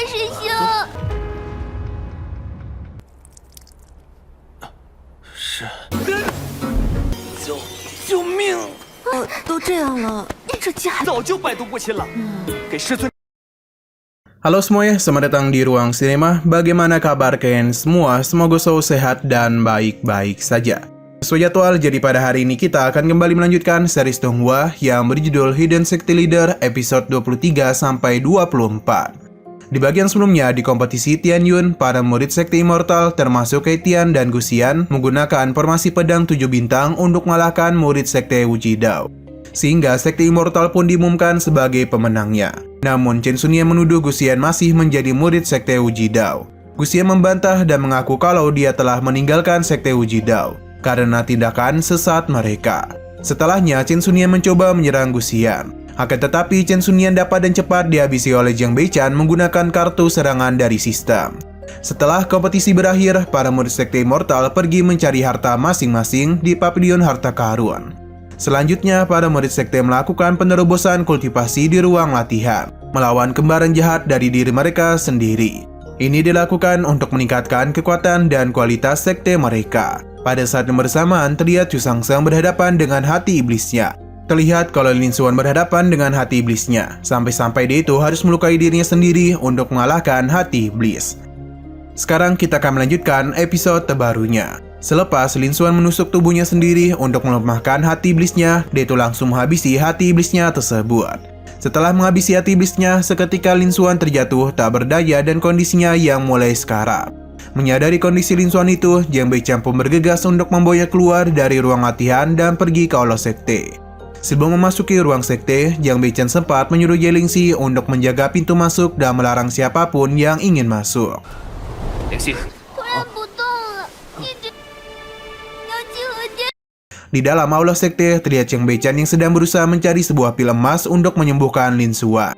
师兄，是，救命！都这样了，这家早就百毒不侵了，给师尊。 Halo semuanya, selamat datang di Ruang Sinema. Bagaimana kabar kalian semua? Semoga selalu sehat dan baik-baik saja. Sesuai jadwal, jadi pada hari ini kita akan kembali melanjutkan series Donghua yang berjudul Hidden Sekte Leader episode 23-24. Di bagian sebelumnya, di kompetisi Tianyun, para murid Sekte Immortal termasuk Keitian dan Guxian menggunakan formasi pedang 7 bintang untuk mengalahkan murid Sekte Wujidao. Sehingga Sekte Immortal pun diumumkan sebagai pemenangnya. Namun Chen Xunyan menuduh Guxian masih menjadi murid Sekte Wujidao. Guxian membantah dan mengaku kalau dia telah meninggalkan Sekte Wujidao karena tindakan sesat mereka. Setelahnya Chen Xunyan mencoba menyerang Guxian. Akan tetapi Chen Xunyan dapat dan cepat dihabisi oleh Jiang Beichan menggunakan kartu serangan dari sistem. Setelah kompetisi berakhir, para murid Sekte Immortal pergi mencari harta masing-masing di pavilion harta karun. Selanjutnya, para murid sekte melakukan penerobosan kultivasi di ruang latihan, melawan kembaran jahat dari diri mereka sendiri. Ini dilakukan untuk meningkatkan kekuatan dan kualitas sekte mereka. Pada saat yang bersamaan, terlihat Chu Sangseng berhadapan dengan hati iblisnya. Terlihat kalau Lin Xuan berhadapan dengan hati iblisnya, sampai-sampai dia itu harus melukai dirinya sendiri untuk mengalahkan hati iblis. Sekarang kita akan melanjutkan episode terbarunya. Selepas Lin Xuan menusuk tubuhnya sendiri untuk melemahkan hati iblisnya, dia itu langsung menghabisi hati iblisnya tersebut. Setelah menghabisi hati iblisnya, seketika Lin Xuan terjatuh tak berdaya dan kondisinya yang mulai sekarat. Menyadari kondisi Lin Xuan itu, Jiang Beichan pun bergegas untuk membawanya keluar dari ruang latihan dan pergi ke aula sekte. Sebelum memasuki ruang sekte, Jiang Beichan sempat menyuruh Jelingxi untuk menjaga pintu masuk dan melarang siapapun yang ingin masuk. 联系。 突然不动了，一直要集合间。 Di dalam aula sekte, terlihat Jiang Beichan yang sedang berusaha mencari sebuah pil emas untuk menyembuhkan Lin Xuan.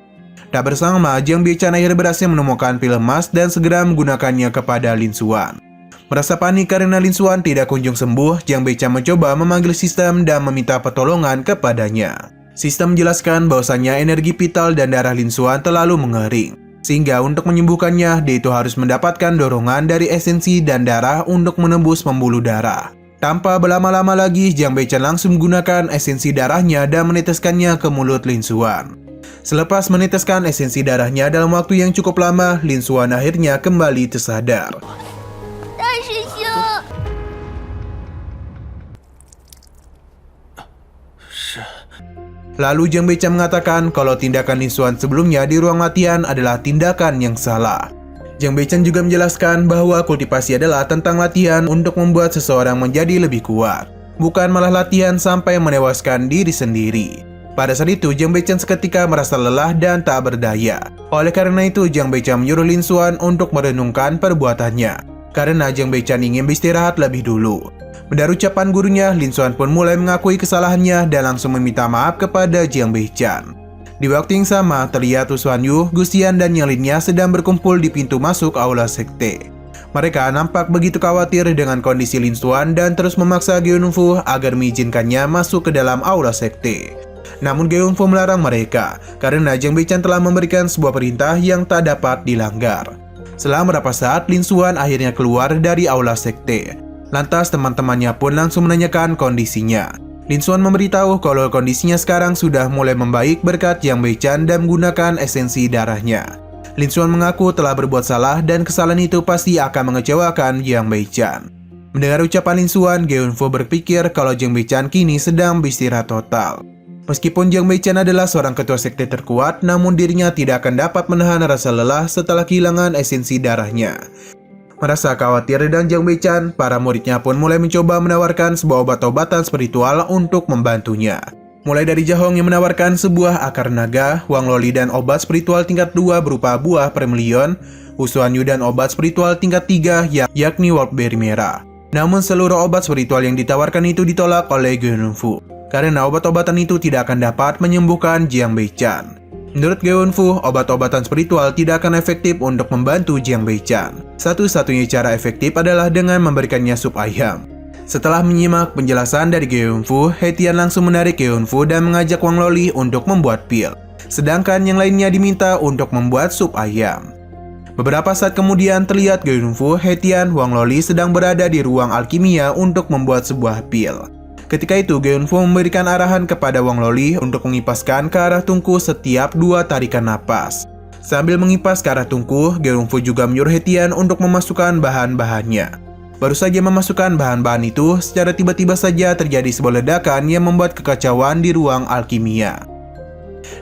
Tak bersama, Jiang Beichan akhirnya berhasil menemukan pil emas dan segera menggunakannya kepada Lin Xuan. Merasa panik karena Lin Xuan tidak kunjung sembuh, Jiang Beichan mencoba memanggil sistem dan meminta pertolongan kepadanya. Sistem menjelaskan bahwasannya energi vital dan darah Lin Xuan terlalu mengering. Sehingga untuk menyembuhkannya, dia itu harus mendapatkan dorongan dari esensi dan darah untuk menembus pembuluh darah. Tanpa berlama-lama lagi, Jiang Beichan langsung menggunakan esensi darahnya dan meneteskannya ke mulut Lin Xuan. Selepas meneteskan esensi darahnya dalam waktu yang cukup lama, Lin Xuan akhirnya kembali tersadar. 大师兄， Lalu Jiang Beichan mengatakan kalau tindakan Lin Xuan sebelumnya di ruang latihan adalah tindakan yang salah. Jiang Beichan juga menjelaskan bahwa kultivasi adalah tentang latihan untuk membuat seseorang menjadi lebih kuat, bukan malah latihan sampai menewaskan diri sendiri. Pada saat itu, Jiang Beichan seketika merasa lelah dan tak berdaya. Oleh karena itu, Jiang Beichan menyuruh Lin Xuan untuk merenungkan perbuatannya, karena Jiang Beichan ingin beristirahat lebih dulu. Mendengar ucapan gurunya, Lin Xuan pun mulai mengakui kesalahannya dan langsung meminta maaf kepada Jiang Beichan. Di waktu yang sama, terlihat Wu Xuanyu, Guxian, dan yang lainnya sedang berkumpul di pintu masuk aula sekte. Mereka nampak begitu khawatir dengan kondisi Lin Xuan dan terus memaksa Geunfu agar mengizinkannya masuk ke dalam aula sekte. Namun Geunfu melarang mereka, karena Jiang Beichan telah memberikan sebuah perintah yang tak dapat dilanggar. Setelah beberapa saat, Lin Xuan akhirnya keluar dari aula sekte. Lantas teman-temannya pun langsung menanyakan kondisinya. Lin Xuan memberitahu kalau kondisinya sekarang sudah mulai membaik berkat Jiang Beichan dan menggunakan esensi darahnya. Lin Xuan mengaku telah berbuat salah dan kesalahan itu pasti akan mengecewakan Jiang Beichan. Mendengar ucapan Lin Xuan, Geunfu berpikir kalau Jiang Beichan kini sedang beristirahat total. Meskipun Jiang Beichan adalah seorang ketua sekte terkuat, namun dirinya tidak akan dapat menahan rasa lelah setelah kehilangan esensi darahnya. Merasa khawatir dan Jiang Beichan, para muridnya pun mulai mencoba menawarkan sebuah obat-obatan spiritual untuk membantunya. Mulai dari Jahong yang menawarkan sebuah akar naga, Wang Loli dan obat spiritual tingkat 2 berupa buah permelion, Wu Xuanyu dan obat spiritual tingkat 3 yakni wolfberry merah. Namun seluruh obat spiritual yang ditawarkan itu ditolak oleh Geunfu, karena obat-obatan itu tidak akan dapat menyembuhkan Jiang Beichan. Menurut Geunfu, obat-obatan spiritual tidak akan efektif untuk membantu Jiang Beichan. Satu-satunya cara efektif adalah dengan memberikannya sup ayam. Setelah menyimak penjelasan dari Geunfu, Hetian langsung menarik Geunfu dan mengajak Wang Loli untuk membuat pil. Sedangkan yang lainnya diminta untuk membuat sup ayam. Beberapa saat kemudian terlihat Ge Yunfu, Hetian, Wang Loli sedang berada di ruang alkimia untuk membuat sebuah pil. Ketika itu Ge Yunfu memberikan arahan kepada Wang Loli untuk mengipaskan ke arah tungku setiap 2 tarikan napas. Sambil mengipas ke arah tungku, Ge Yunfu juga menyuruh Hetian untuk memasukkan bahan-bahannya. Baru saja memasukkan bahan-bahan itu, secara tiba-tiba saja terjadi sebuah ledakan yang membuat kekacauan di ruang alkimia.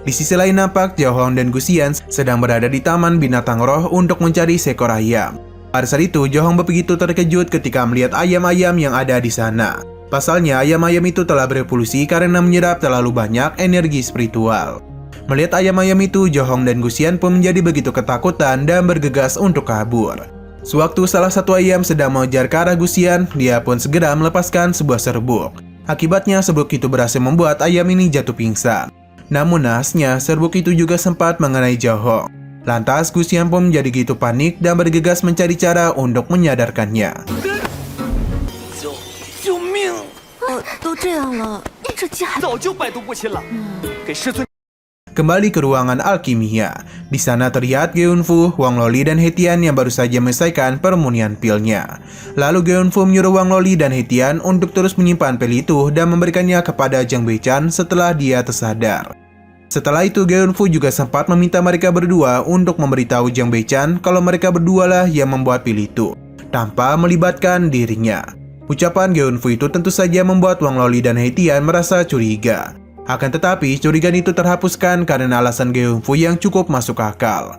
Di sisi lain nampak Xiao Hong dan Gu Xian sedang berada di taman binatang roh untuk mencari seekor ayam. Pada saat itu, Xiao Hong begitu terkejut ketika melihat ayam-ayam yang ada di sana. Pasalnya, ayam-ayam itu telah berevolusi karena menyerap terlalu banyak energi spiritual. Melihat ayam-ayam itu, Xiao Hong dan Gu Xian pun menjadi begitu ketakutan dan bergegas untuk kabur. Sewaktu salah satu ayam sedang mengejar ke arah Gu Xian, dia pun segera melepaskan sebuah serbuk. Akibatnya, serbuk itu berhasil membuat ayam ini jatuh pingsan. Namun nahasnya, serbuk itu juga sempat mengenai Xiao Hong. Lantas, Gu Xian pun menjadi begitu panik dan bergegas mencari cara untuk menyadarkannya. 救命！ 都这样了，这鸡还……早就百毒不侵了，给师尊。 Kembali ke ruangan alkimia. Di sana terlihat Ge Yunfu, Wang Loli, dan Hetian yang baru saja menyelesaikan permunian pilnya. Lalu Ge Yunfu menyuruh Wang Loli dan Hetian untuk terus menyimpan pil itu dan memberikannya kepada Jiang Beichan setelah dia tersadar. Setelah itu, Ge Yunfu juga sempat meminta mereka berdua untuk memberitahu Jiang Beichan kalau mereka berdualah yang membuat pil itu, tanpa melibatkan dirinya. Ucapan Ge Yunfu itu tentu saja membuat Wang Loli dan Hetian merasa curiga. Akan tetapi, curigaan itu terhapuskan karena alasan Ge Yunfu yang cukup masuk akal.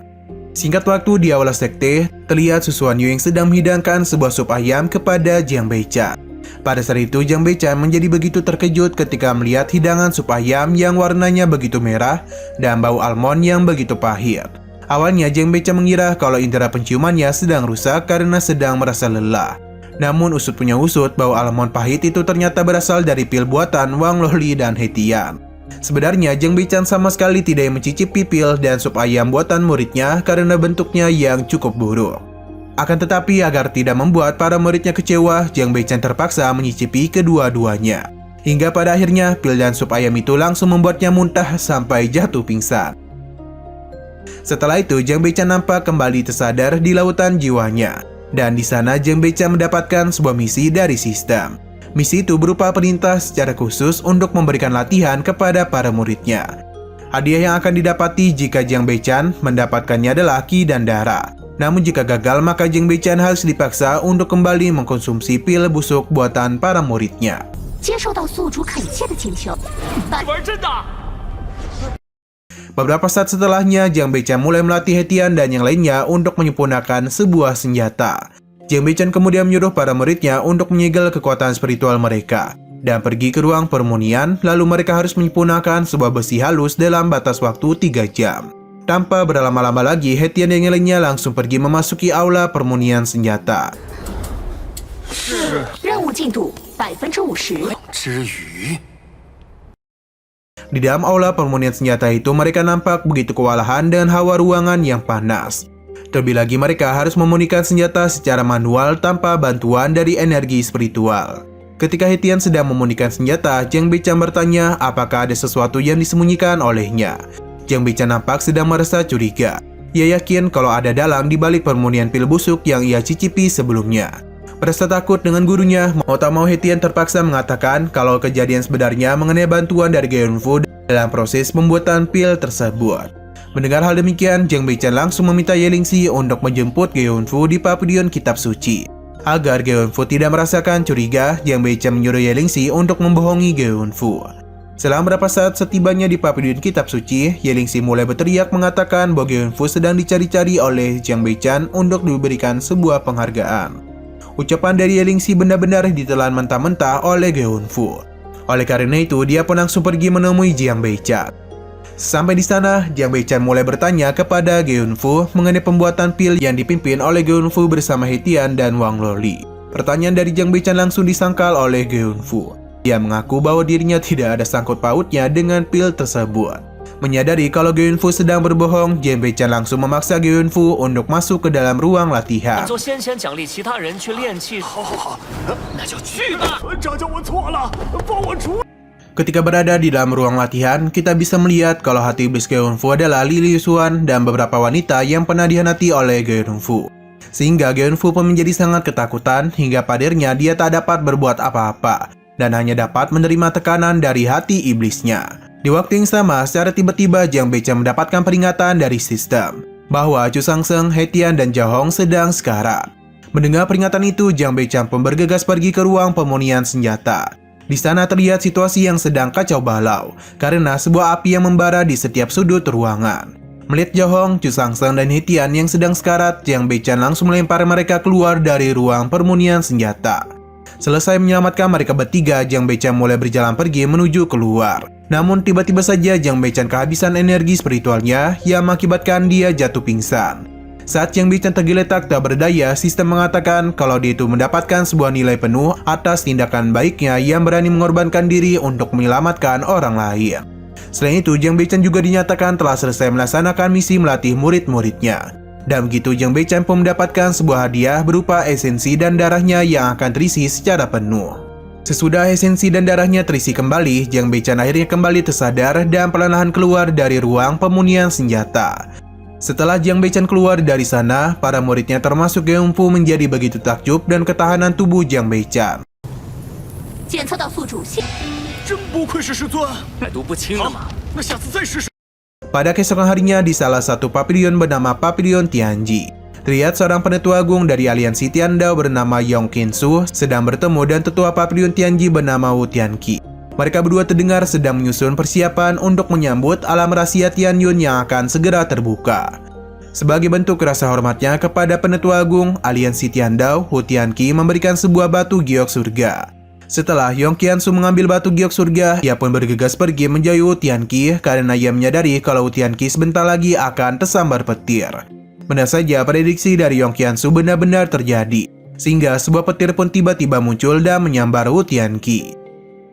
Singkat waktu di aula sekte, terlihat Su Xuanyu yang sedang menghidangkan sebuah sup ayam kepada Jiang Beichan. Pada saat itu, Jiang Beichan menjadi begitu terkejut ketika melihat hidangan sup ayam yang warnanya begitu merah dan bau almond yang begitu pahit. Awalnya, Jiang Beichan mengira kalau indera penciumannya sedang rusak karena sedang merasa lelah. Namun usut punya usut, bau almond pahit itu ternyata berasal dari pil buatan Wang Loli dan Hetian. Sebenarnya, Jiang Beichan sama sekali tidak mencicipi pil dan sup ayam buatan muridnya karena bentuknya yang cukup buruk. Akan tetapi, agar tidak membuat para muridnya kecewa, Jiang Beichan terpaksa menyicipi kedua-duanya. Hingga pada akhirnya, pil dan sup ayam itu langsung membuatnya muntah sampai jatuh pingsan. Setelah itu, Jiang Beichan nampak kembali tersadar di lautan jiwanya. Dan di sana, Jiang Beichan mendapatkan sebuah misi dari sistem. Misi itu berupa perintah secara khusus untuk memberikan latihan kepada para muridnya. Hadiah yang akan didapati jika Jiang Beichan mendapatkannya adalah Qi dan darah. Namun jika gagal, maka Jiang Beichan harus dipaksa untuk kembali mengkonsumsi pil busuk buatan para muridnya. Beberapa saat setelahnya, Jiang Beichan mulai melatih Hetian dan yang lainnya untuk menyempurnakan sebuah senjata. Jiang Beichan kemudian menyuruh para muridnya untuk menyegel kekuatan spiritual mereka dan pergi ke ruang permunian, lalu mereka harus menyempurnakan sebuah besi halus dalam batas waktu 3 jam. Tanpa berlama-lama lagi, Hetian dan yang lainnya langsung pergi memasuki aula permunian senjata. Di dalam aula permunian senjata itu, mereka nampak begitu kewalahan dengan hawa ruangan yang panas. Terlebih lagi mereka harus memunikan senjata secara manual tanpa bantuan dari energi spiritual. Ketika Hetian sedang memunikan senjata, Jiang Beichan bertanya apakah ada sesuatu yang disembunyikan olehnya. Jiang Beichan nampak sedang merasa curiga. Ia yakin kalau ada dalang di balik permunian pil busuk yang ia cicipi sebelumnya. Merasa takut dengan gurunya, mau tak mau Hetian terpaksa mengatakan kalau kejadian sebenarnya mengenai bantuan dari Ge Yunfu dalam proses pembuatan pil tersebut. Mendengar hal demikian, Jiang Beichan langsung meminta Ye Lingxi untuk menjemput Ge Yunfu di pavilion kitab suci. Agar Ge Yunfu tidak merasakan curiga, Jiang Beichan menyuruh Ye Lingxi untuk membohongi Ge Yunfu. Setelah beberapa saat setibanya di pavilion kitab suci, Ye Lingxi mulai berteriak mengatakan bahwa Ge Yunfu sedang dicari-cari oleh Jiang Beichan untuk diberikan sebuah penghargaan. Ucapan dari Ye Lingxi benar-benar ditelan mentah-mentah oleh Ge Yunfu. Oleh karena itu, dia pun langsung pergi menemui Jiang Beichan. Sampai di sana, Jiang Beichan mulai bertanya kepada Ge Yunfu mengenai pembuatan pil yang dipimpin oleh Ge Yunfu bersama Hetian dan Wang Loli. Pertanyaan dari Jiang Beichan langsung disangkal oleh Ge Yunfu. Dia mengaku bahwa dirinya tidak ada sangkut pautnya dengan pil tersebut. Menyadari kalau Ge Yunfu sedang berbohong, Jiang Beichan langsung memaksa Ge Yunfu untuk masuk ke dalam ruang latihan. Ketika berada di dalam ruang latihan, kita bisa melihat kalau hati iblis Geunfu adalah Li Liuxuan dan beberapa wanita yang pernah dihianati oleh Geunfu. Sehingga Geunfu pun menjadi sangat ketakutan hingga pada akhirnya dia tak dapat berbuat apa-apa dan hanya dapat menerima tekanan dari hati iblisnya. Di waktu yang sama, secara tiba-tiba Jiang Beichen mendapatkan peringatan dari sistem bahwa Chu Shangsheng, He Tian, dan Zhao Hong sedang sekarat. Mendengar peringatan itu, Jiang Beichen pun bergegas pergi ke ruang pemurnian senjata. Di sana terlihat situasi yang sedang kacau balau karena sebuah api yang membara di setiap sudut ruangan. Melihat Zhao Hong, Chu Shangsheng, dan He Tian yang sedang sekarat, Jiang Beichen langsung melempar mereka keluar dari ruang pemurnian senjata. Selesai menyelamatkan mereka bertiga, Jiang Beichen mulai berjalan pergi menuju keluar. Namun tiba-tiba saja Jiang Beichen kehabisan energi spiritualnya yang mengakibatkan dia jatuh pingsan. Saat Jiang Beichen tergeletak tak berdaya, sistem mengatakan kalau dia itu mendapatkan sebuah nilai penuh atas tindakan baiknya yang berani mengorbankan diri untuk menyelamatkan orang lain. Selain itu, Jiang Beichen juga dinyatakan telah selesai melaksanakan misi melatih murid-muridnya. Dan begitu Jiang Beichen pun mendapatkan sebuah hadiah berupa esensi dan darahnya yang akan terisi secara penuh. Sesudah esensi dan darahnya terisi kembali, Jiang Beichen akhirnya kembali tersadar dan perlahan keluar dari ruang pemurnian senjata. Setelah Jiang Beichen keluar dari sana, para muridnya termasuk Geunfu menjadi begitu takjub dan ketahanan tubuh Jiang Beichen. Pada keesokan harinya di salah satu pavilion bernama Pavilion Tianji, terlihat seorang penetua agung dari aliansi Tiandao bernama Yong Qinsu sedang bertemu dan tetua Pavilion Tianji bernama Wu Tianqi. Mereka berdua terdengar sedang menyusun persiapan untuk menyambut alam rahasia Tianyun yang akan segera terbuka. Sebagai bentuk rasa hormatnya kepada penetua agung aliansi Tiandao, Wu Tianqi memberikan sebuah batu giok surga. Setelah Yong Qiansu mengambil batu giok surga, ia pun bergegas pergi menjauhi Wu Tianqi karena ia menyadari kalau Wu Tianqi sebentar lagi akan tersambar petir. Benar saja prediksi dari Yong Qiansu benar-benar terjadi, sehingga sebuah petir pun tiba-tiba muncul dan menyambar Wu Tianqi.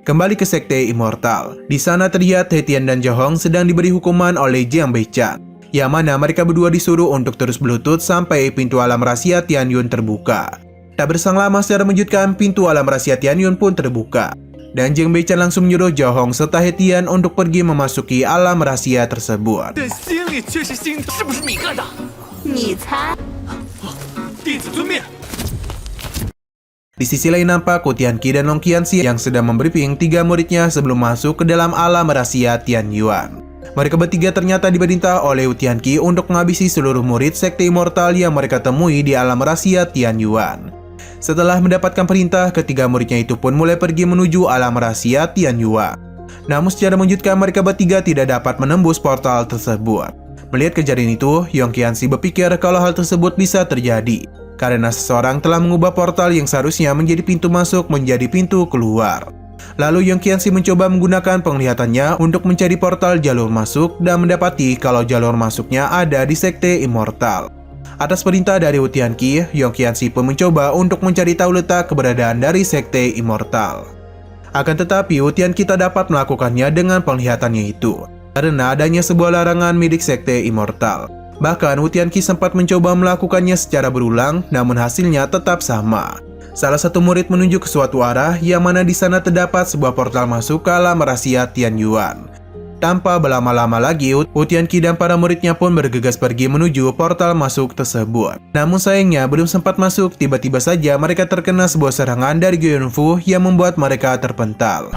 Kembali ke Sekte Immortal. Di sana terlihat He Tian dan Zhao Hong sedang diberi hukuman oleh Jiang Beichen, yang mana mereka berdua disuruh untuk terus berlutut sampai pintu alam rahasia Tianyun terbuka. Tak berselang lama secara mengejutkan, pintu alam rahasia Tianyun pun terbuka. Dan Jiang Beichen langsung menyuruh Zhao Hong serta He Tian untuk pergi memasuki alam rahasia tersebut. Di sisi lain nampak Wu Tianqi dan Long Qianxi yang sedang membriefing 3 muridnya sebelum masuk ke dalam alam rahasia Tianyuan. Mereka bertiga ternyata diperintah oleh Wu Tianqi untuk menghabisi seluruh murid Sekte Immortal yang mereka temui di alam rahasia Tianyuan. Setelah mendapatkan perintah, ketiga muridnya itu pun mulai pergi menuju alam rahasia Tianyuan. Namun secara mengejutkan mereka bertiga tidak dapat menembus portal tersebut. Melihat kejadian itu, Yong Qianxi berpikir kalau hal tersebut bisa terjadi karena seseorang telah mengubah portal yang seharusnya menjadi pintu masuk menjadi pintu keluar. Lalu Yong Qianxi mencoba menggunakan penglihatannya untuk mencari portal jalur masuk dan mendapati kalau jalur masuknya ada di Sekte Immortal. Atas perintah dari Wu Tianqi, Yong Qianxi pun mencoba untuk mencari tahu letak keberadaan dari Sekte Immortal. Akan tetapi Wu Tianqi tak dapat melakukannya dengan penglihatannya itu karena adanya sebuah larangan milik Sekte Immortal. Bahkan Wu Tianqi sempat mencoba melakukannya secara berulang, namun hasilnya tetap sama. Salah satu murid menunjuk ke suatu arah yang mana di sana terdapat sebuah portal masuk ke alam rahasia Tianyuan. Tanpa berlama-lama lagi, Wu Tianqi dan para muridnya pun bergegas pergi menuju portal masuk tersebut. Namun sayangnya belum sempat masuk, tiba-tiba saja mereka terkena sebuah serangan dari Geunfu yang membuat mereka terpental.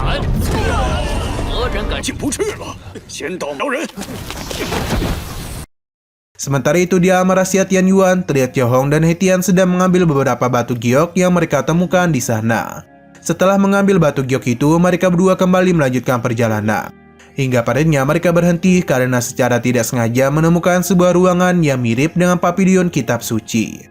Sementara itu di alam rahasia Tianyuan, terlihat Zhao Hong dan He Tian sedang mengambil beberapa batu giok yang mereka temukan di sana. Setelah mengambil batu giok itu, mereka berdua kembali melanjutkan perjalanan. Hingga padanya mereka berhenti karena secara tidak sengaja menemukan sebuah ruangan yang mirip dengan pavilion kitab suci.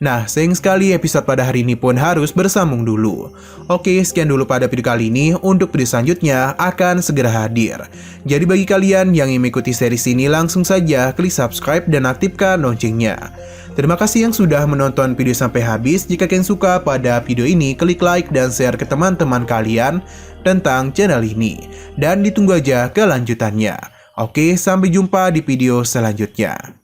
Nah, sayang sekali episode pada hari ini pun harus bersambung dulu. Oke, sekian dulu pada video kali ini. Untuk video selanjutnya akan segera hadir. Jadi bagi kalian yang ingin mengikuti series ini, langsung saja klik subscribe dan aktifkan loncengnya. Terima kasih yang sudah menonton video sampai habis. Jika kalian suka pada video ini, klik like dan share ke teman-teman kalian tentang channel ini. Dan ditunggu aja kelanjutannya. Oke, sampai jumpa di video selanjutnya.